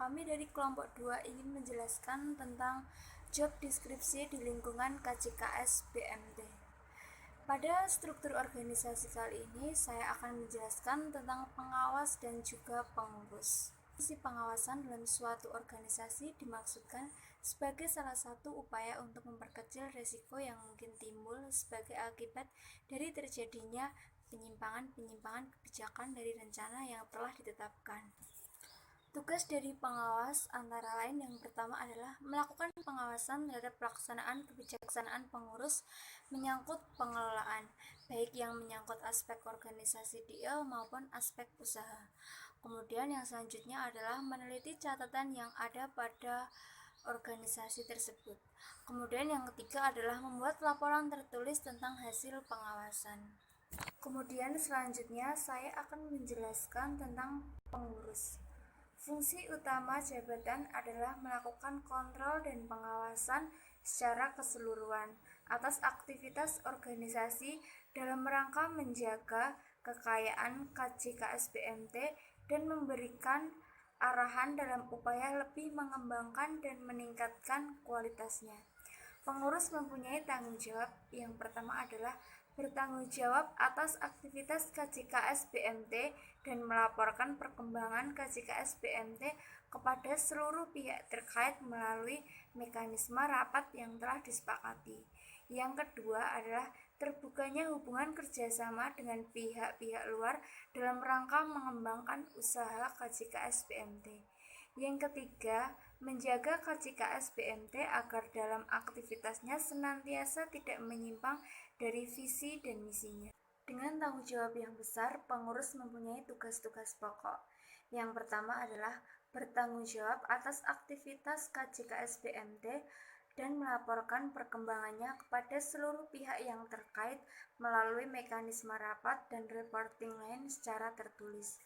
kami dari kelompok 2 ingin menjelaskan tentang job deskripsi di lingkungan KJKS BMT. Pada struktur organisasi kali ini, saya akan menjelaskan tentang pengawas dan juga pengurus. Fungsi pengawasan dalam suatu organisasi dimaksudkan sebagai salah satu upaya untuk memperkecil risiko yang mungkin timbul sebagai akibat dari terjadinya penyimpangan-penyimpangan kebijakan dari rencana yang telah ditetapkan. Tugas dari pengawas antara lain yang pertama adalah melakukan pengawasan terhadap pelaksanaan kebijaksanaan pengurus menyangkut pengelolaan, baik yang menyangkut aspek organisasi DL maupun aspek usaha. Kemudian yang selanjutnya adalah meneliti catatan yang ada pada organisasi tersebut. Kemudian yang ketiga adalah membuat laporan tertulis tentang hasil pengawasan. Kemudian selanjutnya saya akan menjelaskan tentang pengurus. Fungsi utama jabatan adalah melakukan kontrol dan pengawasan secara keseluruhan atas aktivitas organisasi dalam rangka menjaga kekayaan KJKS BMT dan memberikan arahan dalam upaya lebih mengembangkan dan meningkatkan kualitasnya. Pengurus mempunyai tanggung jawab. Yang pertama adalah bertanggung jawab atas aktivitas KJKS BMT dan melaporkan perkembangan KJKS BMT kepada seluruh pihak terkait melalui mekanisme rapat yang telah disepakati. Yang kedua adalah terbukanya hubungan kerjasama dengan pihak-pihak luar dalam rangka mengembangkan usaha KJKS BMT. Yang ketiga, menjaga KJKS BMT agar dalam aktivitasnya senantiasa tidak menyimpang dari visi dan misinya. Dengan tanggung jawab yang besar, pengurus mempunyai tugas-tugas pokok. Yang pertama adalah bertanggung jawab atas aktivitas KJKS BMT dan melaporkan perkembangannya kepada seluruh pihak yang terkait melalui mekanisme rapat dan reporting line secara tertulis.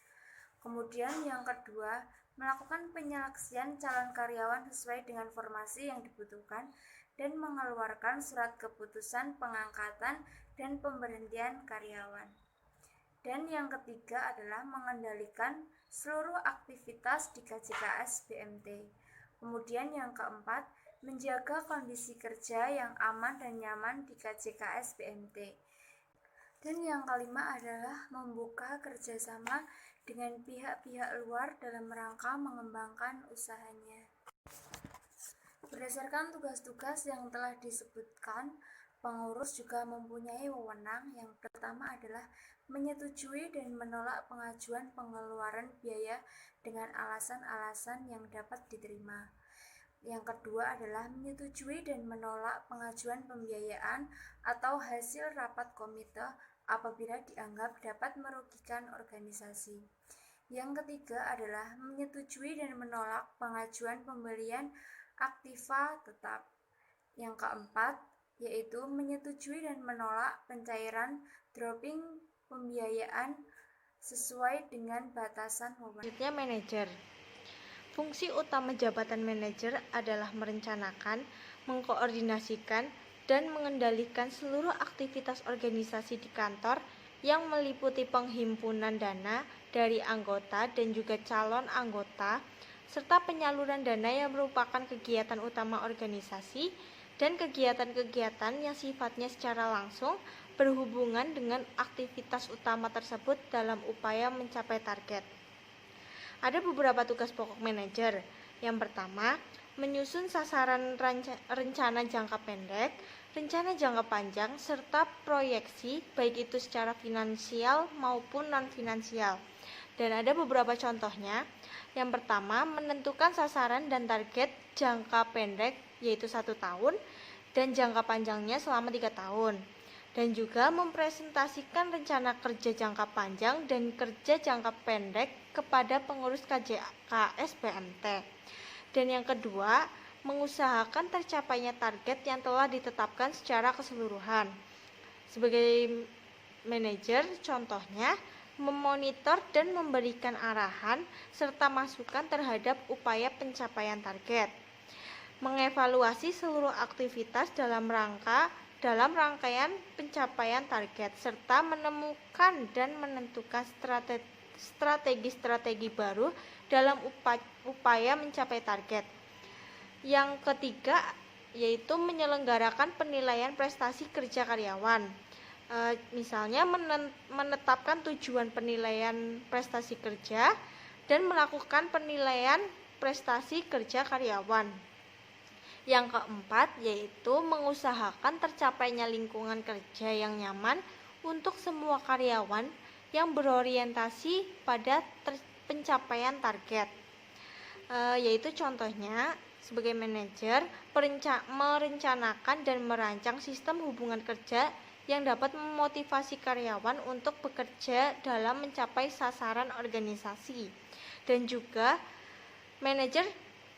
Kemudian yang kedua, melakukan penyeleksian calon karyawan sesuai dengan formasi yang dibutuhkan dan mengeluarkan surat keputusan pengangkatan dan pemberhentian karyawan. Dan yang ketiga adalah mengendalikan seluruh aktivitas di KJKS BMT. Kemudian yang keempat, menjaga kondisi kerja yang aman dan nyaman di KJKS BMT. Dan yang kelima adalah membuka kerjasama dengan pihak-pihak luar dalam rangka mengembangkan usahanya. Berdasarkan tugas-tugas yang telah disebutkan, pengurus juga mempunyai wewenang. Yang pertama adalah menyetujui dan menolak pengajuan pengeluaran biaya dengan alasan-alasan yang dapat diterima. Yang kedua adalah menyetujui dan menolak pengajuan pembiayaan atau hasil rapat komite apabila dianggap dapat merugikan organisasi. Yang ketiga adalah menyetujui dan menolak pengajuan pembelian aktiva tetap. Yang keempat yaitu menyetujui dan menolak pencairan dropping pembiayaan sesuai dengan batasan wewenang. Selanjutnya, manajer. Fungsi utama jabatan manajer adalah merencanakan, mengkoordinasikan, dan mengendalikan seluruh aktivitas organisasi di kantor yang meliputi penghimpunan dana dari anggota dan juga calon anggota, serta penyaluran dana yang merupakan kegiatan utama organisasi dan kegiatan-kegiatan yang sifatnya secara langsung berhubungan dengan aktivitas utama tersebut dalam upaya mencapai target. Ada beberapa tugas pokok manajer. Yang pertama, menyusun sasaran rencana jangka pendek, rencana jangka panjang, serta proyeksi baik itu secara finansial maupun non-finansial. Dan ada beberapa contohnya. Yang pertama, menentukan sasaran dan target jangka pendek yaitu 1 tahun dan jangka panjangnya selama 3 tahun. Dan juga mempresentasikan rencana kerja jangka panjang dan kerja jangka pendek kepada pengurus KJKS BMT. Dan yang kedua, mengusahakan tercapainya target yang telah ditetapkan secara keseluruhan. Sebagai manajer, contohnya memonitor dan memberikan arahan serta masukan terhadap upaya pencapaian target. Mengevaluasi seluruh aktivitas dalam rangkaian pencapaian target serta menemukan dan menentukan strategi-strategi baru dalam upaya mencapai target. Yang ketiga yaitu menyelenggarakan penilaian prestasi kerja karyawan. Misalnya menetapkan tujuan penilaian prestasi kerja dan melakukan penilaian prestasi kerja karyawan. Yang keempat yaitu mengusahakan tercapainya lingkungan kerja yang nyaman untuk semua karyawan yang berorientasi pada pencapaian target. Yaitu contohnya sebagai manajer merencanakan dan merancang sistem hubungan kerja yang dapat memotivasi karyawan untuk bekerja dalam mencapai sasaran organisasi. Dan juga manajer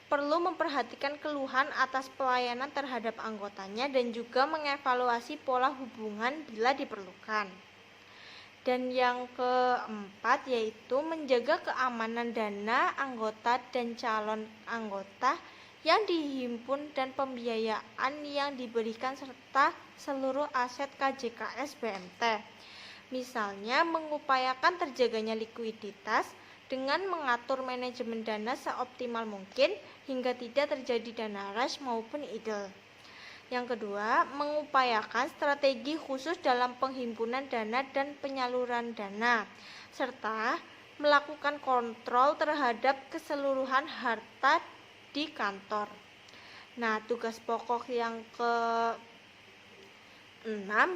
perlu memperhatikan keluhan atas pelayanan terhadap anggotanya dan juga mengevaluasi pola hubungan bila diperlukan. Dan yang keempat yaitu menjaga keamanan dana anggota dan calon anggota yang dihimpun dan pembiayaan yang diberikan serta seluruh aset KJKS BMT. Misalnya mengupayakan terjaganya likuiditas dengan mengatur manajemen dana seoptimal mungkin hingga tidak terjadi dana rush maupun idle. Yang kedua, mengupayakan strategi khusus dalam penghimpunan dana dan penyaluran dana, serta melakukan kontrol terhadap keseluruhan harta di kantor. Nah, tugas pokok yang ke-6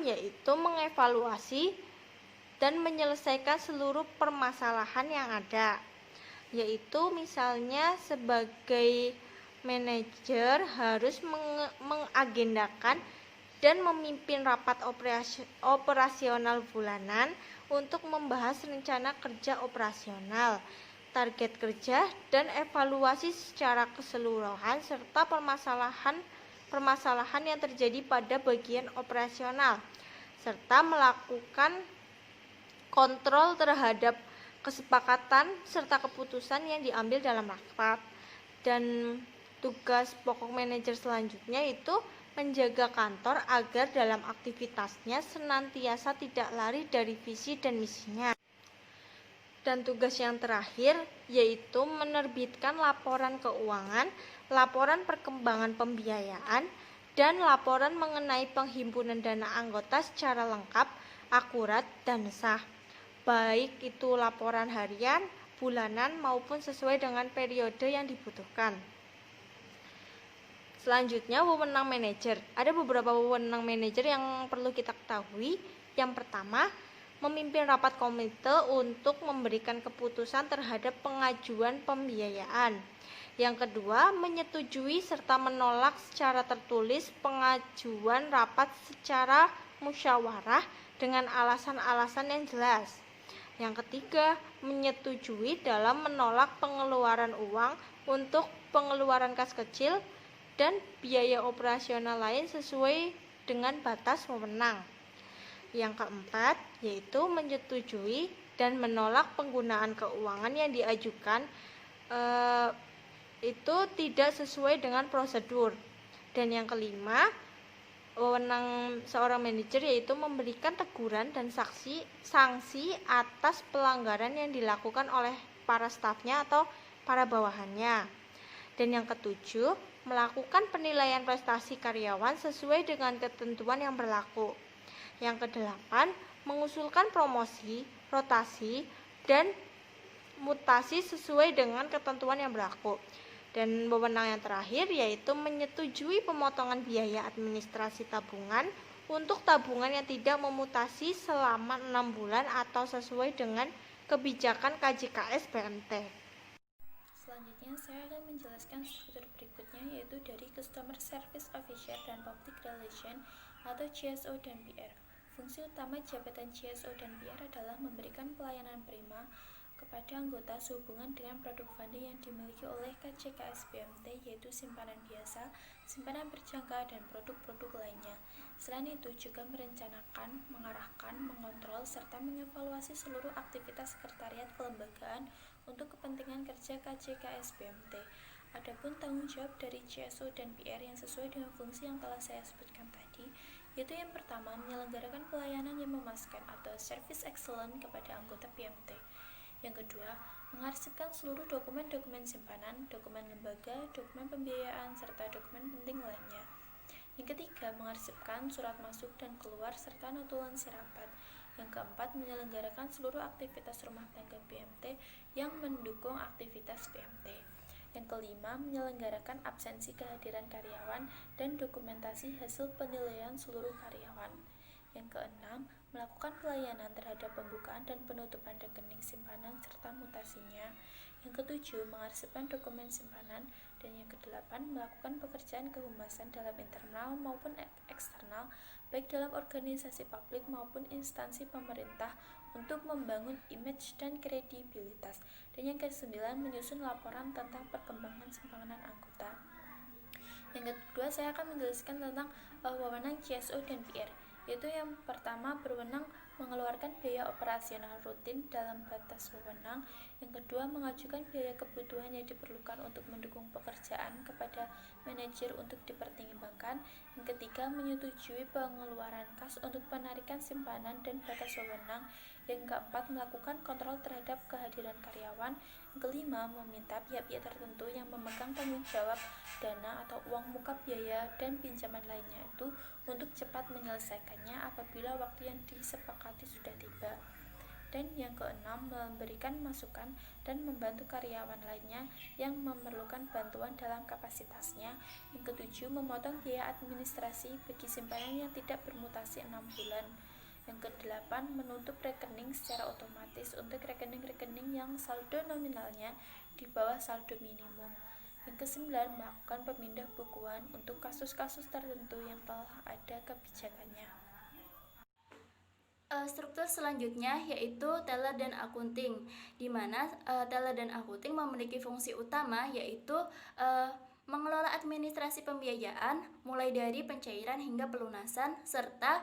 yaitu mengevaluasi dan menyelesaikan seluruh permasalahan yang ada, yaitu misalnya sebagai manajer harus mengagendakan dan memimpin rapat operasional bulanan untuk membahas rencana kerja operasional, target kerja, dan evaluasi secara keseluruhan serta permasalahan yang terjadi pada bagian operasional, serta melakukan kontrol terhadap kesepakatan serta keputusan yang diambil dalam rapat. Dan tugas pokok manajer selanjutnya itu menjaga kantor agar dalam aktivitasnya senantiasa tidak lari dari visi dan misinya. Dan tugas yang terakhir yaitu menerbitkan laporan keuangan, laporan perkembangan pembiayaan, dan laporan mengenai penghimpunan dana anggota secara lengkap, akurat, dan sah. Baik itu laporan harian, bulanan, maupun sesuai dengan periode yang dibutuhkan. Selanjutnya, wewenang manajer. Ada beberapa wewenang manajer yang perlu kita ketahui. Yang pertama, memimpin rapat komite untuk memberikan keputusan terhadap pengajuan pembiayaan. Yang kedua, menyetujui serta menolak secara tertulis pengajuan rapat secara musyawarah dengan alasan-alasan yang jelas. Yang ketiga, menyetujui dalam menolak pengeluaran uang untuk pengeluaran kas kecil dan biaya operasional lain sesuai dengan batas wewenang. Yang keempat, yaitu menyetujui dan menolak penggunaan keuangan yang diajukan itu tidak sesuai dengan prosedur. Dan yang kelima, wewenang seorang manajer yaitu memberikan teguran dan sanksi atas pelanggaran yang dilakukan oleh para stafnya atau para bawahannya. Dan yang ketujuh, melakukan penilaian prestasi karyawan sesuai dengan ketentuan yang berlaku. Yang kedelapan, mengusulkan promosi, rotasi, dan mutasi sesuai dengan ketentuan yang berlaku. Dan wewenang yang terakhir yaitu menyetujui pemotongan biaya administrasi tabungan untuk tabungan yang tidak memutasi selama 6 bulan atau sesuai dengan kebijakan KJKS BMT. Selanjutnya saya akan menjelaskan struktur berikutnya yaitu dari Customer Service Officer dan Public Relation atau CSO dan PR. Fungsi utama jabatan CSO dan PR adalah memberikan pelayanan prima kepada anggota sehubungan dengan produk funding yang dimiliki oleh KJKS BMT yaitu simpanan biasa, simpanan berjangka, dan produk-produk lainnya. Selain itu juga merencanakan, mengarahkan, mengontrol, serta mengevaluasi seluruh aktivitas sekretariat kelembagaan untuk kepentingan kerja KJKS BMT. Adapun tanggung jawab dari CSO dan PR yang sesuai dengan fungsi yang telah saya sebutkan tadi, yaitu yang pertama menyelenggarakan pelayanan yang memuaskan atau service excellent kepada anggota BMT. Yang kedua, mengarsipkan seluruh dokumen-dokumen simpanan, dokumen lembaga, dokumen pembiayaan, serta dokumen penting lainnya. Yang ketiga, mengarsipkan surat masuk dan keluar serta notulensi rapat. Yang keempat, menyelenggarakan seluruh aktivitas rumah tangga PMT yang mendukung aktivitas PMT. Yang kelima, menyelenggarakan absensi kehadiran karyawan dan dokumentasi hasil penilaian seluruh karyawan. Yang keenam, melakukan pelayanan terhadap pembukaan dan penutupan rekening simpanan serta mutasinya. Yang ketujuh, mengarsipkan dokumen simpanan. Dan yang kedelapan, melakukan pekerjaan kehumasan dalam internal maupun eksternal, baik dalam organisasi publik maupun instansi pemerintah untuk membangun image dan kredibilitas. Dan yang kesembilan, menyusun laporan tentang perkembangan simpanan anggota. Yang kedua, saya akan menjelaskan tentang wewenang CSO dan PR, yaitu yang pertama berwenang mengeluarkan biaya operasional rutin dalam batas wewenang. Yang kedua, mengajukan biaya kebutuhan yang diperlukan untuk mendukung pekerjaan kepada manajer untuk dipertimbangkan. Yang ketiga, menyetujui pengeluaran kas untuk penarikan simpanan dan batas wewenang. Yang keempat, melakukan kontrol terhadap kehadiran karyawan. Yang kelima, meminta pihak-pihak tertentu yang memegang tanggung jawab dana atau uang muka biaya dan pinjaman lainnya itu untuk cepat menyelesaikannya apabila waktu yang disepakati sudah tiba. Dan yang keenam, memberikan masukan dan membantu karyawan lainnya yang memerlukan bantuan dalam kapasitasnya. Yang ketujuh, memotong biaya administrasi bagi simpanan yang tidak bermutasi 6 bulan. Yang kedelapan, menutup rekening secara otomatis untuk rekening-rekening yang saldo nominalnya di bawah saldo minimum. Yang kesembilan, melakukan pemindah bukuan untuk kasus-kasus tertentu yang telah ada kebijakannya. Struktur selanjutnya yaitu teller dan akunting, di mana teller dan akunting memiliki fungsi utama yaitu mengelola administrasi pembiayaan mulai dari pencairan hingga pelunasan serta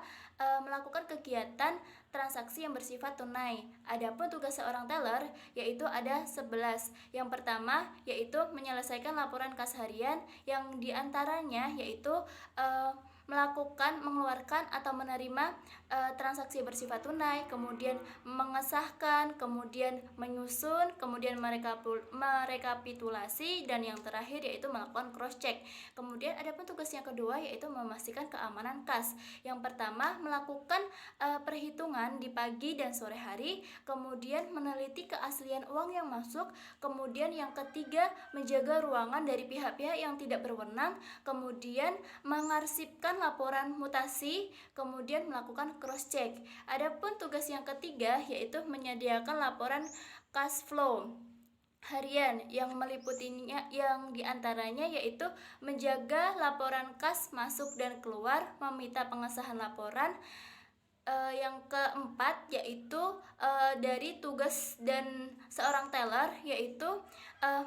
melakukan kegiatan transaksi yang bersifat tunai. Adapun tugas seorang teller yaitu ada 11. Yang pertama yaitu menyelesaikan laporan kas harian yang diantaranya yaitu melakukan, mengeluarkan atau menerima transaksi bersifat tunai, kemudian mengesahkan, kemudian menyusun, kemudian merekapitulasi, dan yang terakhir yaitu melakukan cross check. Kemudian ada pun tugas yang kedua yaitu memastikan keamanan kas. Yang pertama melakukan perhitungan di pagi dan sore hari, kemudian meneliti keaslian uang yang masuk, kemudian yang ketiga menjaga ruangan dari pihak-pihak yang tidak berwenang, kemudian mengarsipkan laporan mutasi, kemudian melakukan cross check. Adapun tugas yang ketiga yaitu menyediakan laporan cash flow harian yang meliputinya, yang diantaranya yaitu menjaga laporan kas masuk dan keluar, meminta pengesahan laporan. Yang keempat yaitu dari tugas dan seorang teller yaitu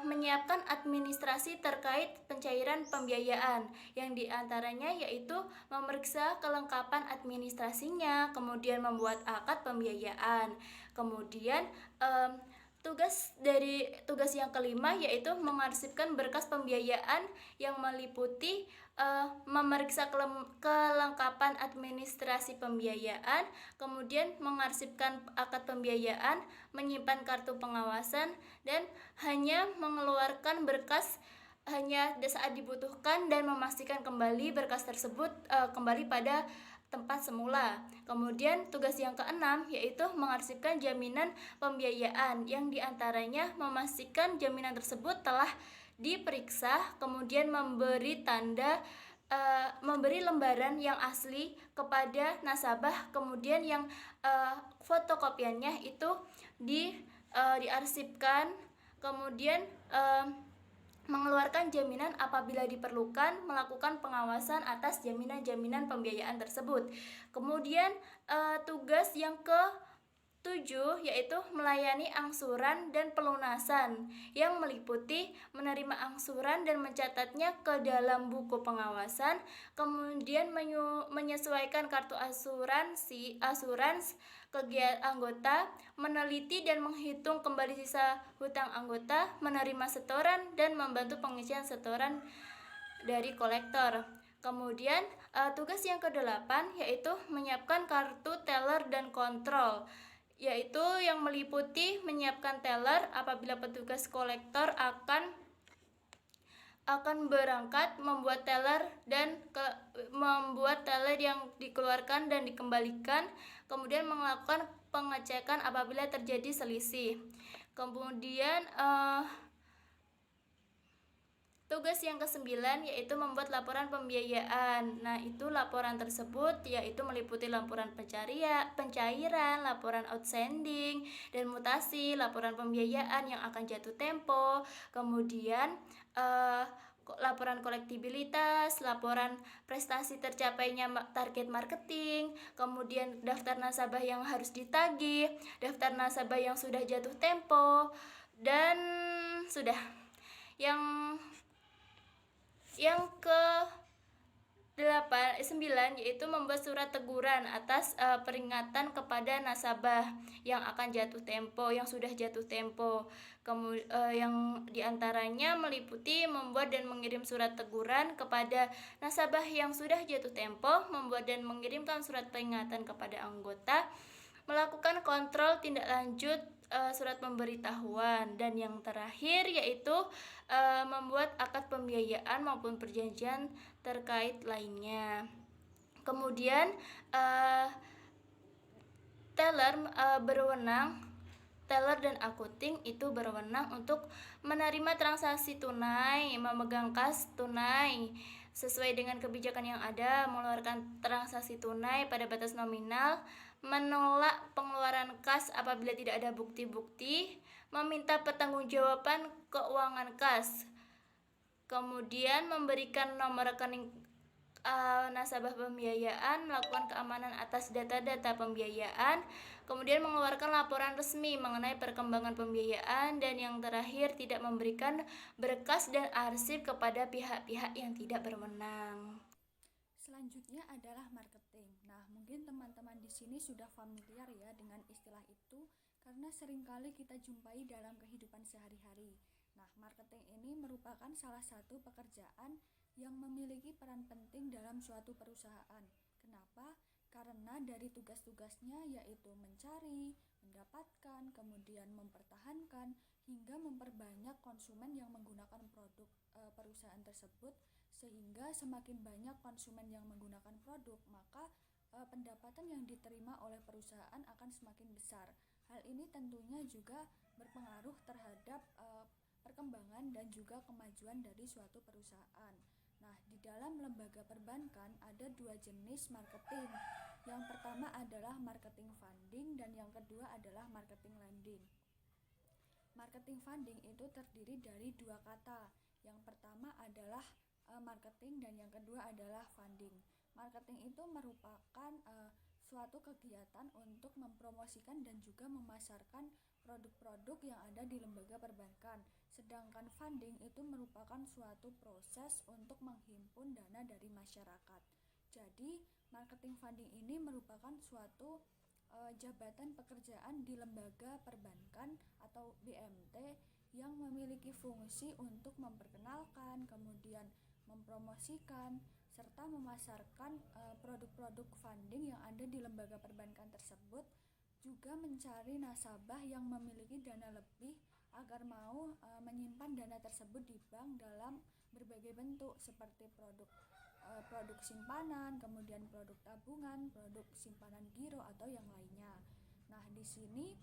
menyiapkan administrasi terkait pencairan pembiayaan, yang diantaranya yaitu memeriksa kelengkapan administrasinya, kemudian membuat akad pembiayaan. Kemudian tugas yang kelima yaitu mengarsipkan berkas pembiayaan yang meliputi memeriksa kelengkapan administrasi pembiayaan, kemudian mengarsipkan akad pembiayaan, menyimpan kartu pengawasan, dan hanya mengeluarkan berkas hanya saat dibutuhkan dan memastikan kembali berkas tersebut kembali pada tempat semula. Kemudian tugas yang keenam yaitu mengarsipkan jaminan pembiayaan, yang diantaranya memastikan jaminan tersebut telah diperiksa, kemudian memberi lembaran yang asli kepada nasabah, kemudian yang fotokopiannya itu diarsipkan, kemudian mengeluarkan jaminan apabila diperlukan, melakukan pengawasan atas jaminan-jaminan pembiayaan tersebut. Kemudian tugas yang ke-7 yaitu melayani angsuran dan pelunasan, yang meliputi menerima angsuran dan mencatatnya ke dalam buku pengawasan, kemudian menyesuaikan kartu asuransi kegiatan anggota, meneliti dan menghitung kembali sisa hutang anggota, menerima setoran dan membantu pengisian setoran dari kolektor. Kemudian tugas yang ke-8 yaitu menyiapkan kartu teller dan kontrol, yaitu yang meliputi menyiapkan teller apabila petugas kolektor akan berangkat, membuat teller yang dikeluarkan dan dikembalikan, kemudian melakukan pengecekan apabila terjadi selisih. Kemudian tugas yang ke-9 yaitu membuat laporan pembiayaan. Nah, itu laporan tersebut yaitu meliputi laporan pencairan, laporan outstanding dan mutasi, laporan pembiayaan yang akan jatuh tempo, kemudian laporan kolektibilitas, laporan prestasi tercapainya target marketing, kemudian daftar nasabah yang harus ditagih, daftar nasabah yang sudah jatuh tempo, dan sudah. Yang ke-9 yaitu membuat surat teguran atas peringatan kepada nasabah yang akan jatuh tempo, yang sudah jatuh tempo. Yang diantaranya meliputi membuat dan mengirim surat teguran kepada nasabah yang sudah jatuh tempo, membuat dan mengirimkan surat peringatan kepada anggota, melakukan kontrol tindak lanjut surat pemberitahuan, dan yang terakhir yaitu membuat akad pembiayaan maupun perjanjian terkait lainnya. Kemudian teller dan akuting itu berwenang untuk menerima transaksi tunai, memegang kas tunai sesuai dengan kebijakan yang ada, mengeluarkan transaksi tunai pada batas nominal, menolak pengeluaran kas apabila tidak ada bukti-bukti, meminta pertanggungjawaban keuangan kas, kemudian memberikan nomor rekening nasabah pembiayaan, melakukan keamanan atas data-data pembiayaan, kemudian mengeluarkan laporan resmi mengenai perkembangan pembiayaan, dan yang terakhir tidak memberikan berkas dan arsip kepada pihak-pihak yang tidak berwenang. Selanjutnya adalah marketing. Nah, mungkin teman-teman di sini sudah familiar ya dengan istilah itu karena seringkali kita jumpai dalam kehidupan sehari-hari. Nah, marketing ini merupakan salah satu pekerjaan yang memiliki peran penting dalam suatu perusahaan. Kenapa? Karena dari tugas-tugasnya yaitu mencari, mendapatkan, kemudian mempertahankan, hingga memperbanyak konsumen yang menggunakan produk perusahaan tersebut, sehingga semakin banyak konsumen yang menggunakan produk, maka pendapatan yang diterima oleh perusahaan akan semakin besar. Hal ini tentunya juga berpengaruh terhadap perkembangan dan juga kemajuan dari suatu perusahaan. Nah, di dalam lembaga perbankan ada 2 jenis marketing. Yang pertama adalah marketing funding dan yang kedua adalah marketing lending. Marketing funding itu terdiri dari 2 kata. Yang pertama adalah marketing dan yang kedua adalah funding. Marketing itu merupakan suatu kegiatan untuk mempromosikan dan juga memasarkan produk-produk yang ada di lembaga perbankan. Sedangkan funding itu merupakan suatu proses untuk menghimpun dana dari masyarakat. Jadi, marketing funding ini merupakan suatu jabatan pekerjaan di lembaga perbankan atau BMT yang memiliki fungsi untuk memperkenalkan, kemudian mempromosikan, serta memasarkan produk-produk funding yang ada di lembaga perbankan tersebut, juga mencari nasabah yang memiliki dana lebih agar mau menyimpan dana tersebut di bank dalam berbagai bentuk seperti produk simpanan, kemudian produk tabungan, produk simpanan giro atau yang lainnya. Nah, di sini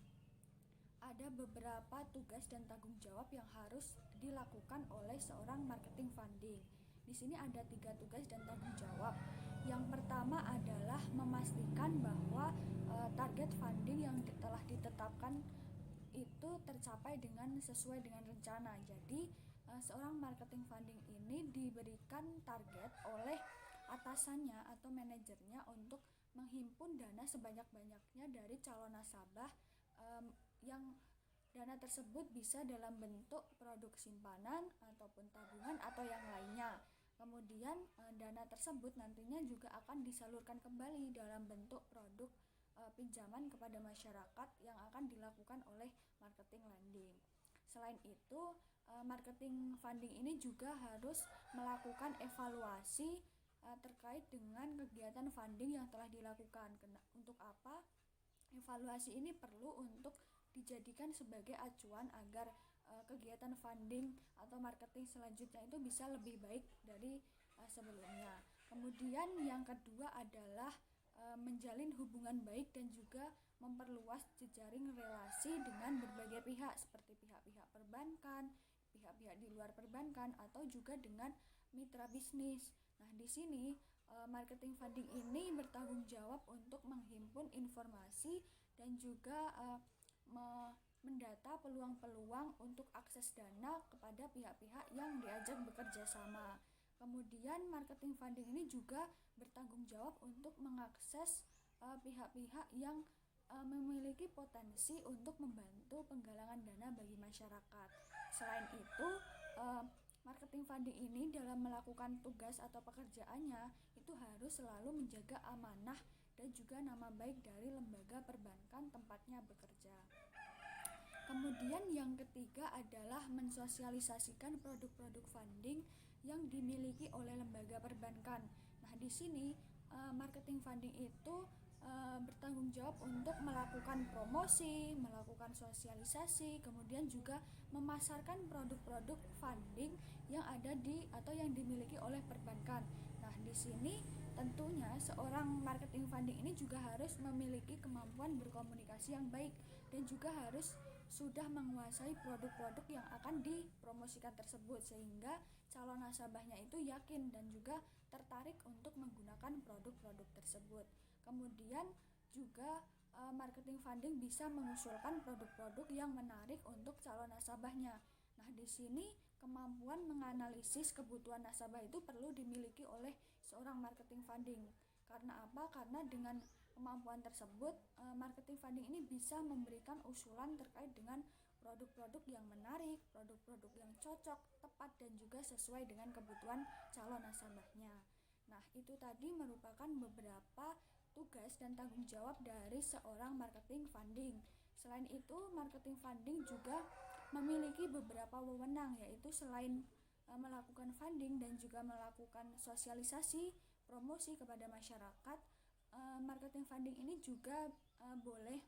ada beberapa tugas dan tanggung jawab yang harus dilakukan oleh seorang marketing funding. Di sini ada 3 tugas dan tanggung jawab. Yang pertama adalah memastikan bahwa target funding yang telah ditetapkan itu tercapai sesuai dengan rencana. Jadi seorang marketing funding ini diberikan target oleh atasannya atau manajernya untuk menghimpun dana sebanyak-banyaknya dari calon nasabah, yang dana tersebut bisa dalam bentuk produk simpanan ataupun tabungan atau yang lainnya. Kemudian dana tersebut nantinya juga akan disalurkan kembali dalam bentuk produk pinjaman kepada masyarakat yang akan dilakukan oleh marketing lending. Selain itu, marketing funding ini juga harus melakukan evaluasi terkait dengan kegiatan funding yang telah dilakukan. Untuk apa? Evaluasi ini perlu untuk dijadikan sebagai acuan agar kegiatan funding atau marketing selanjutnya itu bisa lebih baik dari sebelumnya. Kemudian yang kedua adalah menjalin hubungan baik dan juga memperluas jejaring relasi dengan berbagai pihak seperti pihak-pihak perbankan, pihak-pihak di luar perbankan atau juga dengan mitra bisnis. Nah, di sini marketing funding ini bertanggung jawab untuk menghimpun informasi dan juga mendata peluang-peluang untuk akses dana kepada pihak-pihak yang diajak bekerja sama. Kemudian marketing funding ini juga bertanggung jawab untuk mengakses pihak-pihak yang memiliki potensi untuk membantu penggalangan dana bagi masyarakat. Selain itu, marketing funding ini dalam melakukan tugas atau pekerjaannya itu harus selalu menjaga amanah dan juga nama baik dari lembaga perbankan tempatnya bekerja. Kemudian yang ketiga adalah mensosialisasikan produk-produk funding yang dimiliki oleh lembaga perbankan. Nah, di sini marketing funding itu bertanggung jawab untuk melakukan promosi, melakukan sosialisasi, kemudian juga memasarkan produk-produk funding yang ada di atau yang dimiliki oleh perbankan. Nah, di sini tentunya seorang marketing funding ini juga harus memiliki kemampuan berkomunikasi yang baik dan juga harus sudah menguasai produk-produk yang akan dipromosikan tersebut sehingga calon nasabahnya itu yakin dan juga tertarik untuk menggunakan produk-produk tersebut. Kemudian juga marketing funding bisa mengusulkan produk-produk yang menarik untuk calon nasabahnya. Nah, di sini kemampuan menganalisis kebutuhan nasabah itu perlu dimiliki oleh seorang marketing funding. Karena apa? Karena dengan kemampuan tersebut, marketing funding ini bisa memberikan usulan terkait dengan produk-produk yang menarik, produk-produk yang cocok, tepat dan juga sesuai dengan kebutuhan calon nasabahnya. Nah, itu tadi merupakan beberapa tugas dan tanggung jawab dari seorang marketing funding. Selain itu, marketing funding juga memiliki beberapa wewenang, yaitu selain melakukan funding dan juga melakukan sosialisasi, promosi kepada masyarakat, marketing funding ini juga boleh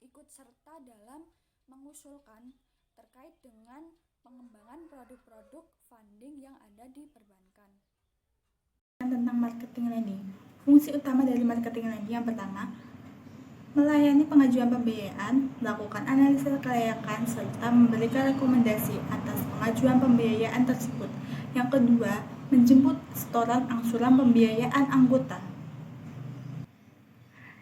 ikut serta dalam mengusulkan terkait dengan pengembangan produk-produk funding yang ada di perbankan. Tentang marketing lending. Fungsi utama dari marketing lending yang pertama, melayani pengajuan pembiayaan, melakukan analisis kelayakan, serta memberikan rekomendasi atas pengajuan pembiayaan tersebut. Yang kedua, menjemput setoran angsuran pembiayaan anggota.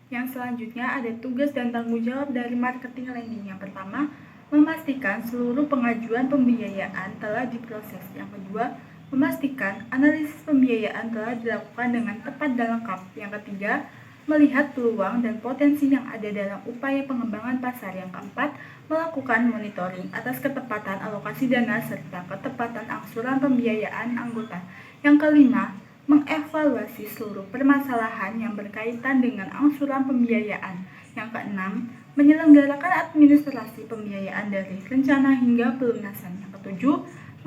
Yang selanjutnya ada tugas dan tanggung jawab dari marketing lending. Yang pertama, memastikan seluruh pengajuan pembiayaan telah diproses. Yang kedua, memastikan analisis pembiayaan telah dilakukan dengan tepat dan lengkap. Yang ketiga, melihat peluang dan potensi yang ada dalam upaya pengembangan pasar. Yang keempat, melakukan monitoring atas ketepatan alokasi dana serta ketepatan angsuran pembiayaan anggota. Yang kelima, mengevaluasi seluruh permasalahan yang berkaitan dengan angsuran pembiayaan. Yang keenam, menyelenggarakan administrasi pembiayaan dari rencana hingga pelunasan. Yang ketujuh,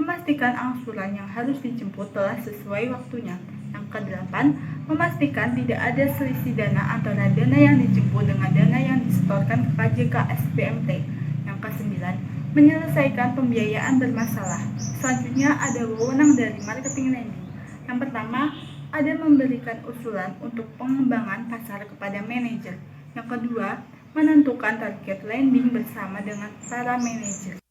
memastikan angsuran yang harus dijemput telah sesuai waktunya. Yang kedelapan, memastikan tidak ada selisih dana antara dana yang dijemput dengan dana yang disetorkan ke KJK SBMT. Yang kesembilan, menyelesaikan pembiayaan bermasalah. Selanjutnya ada wewenang dari marketing lending. Yang pertama, ada memberikan usulan untuk pengembangan pasar kepada manajer. Yang kedua, menentukan target lending bersama dengan para manajer.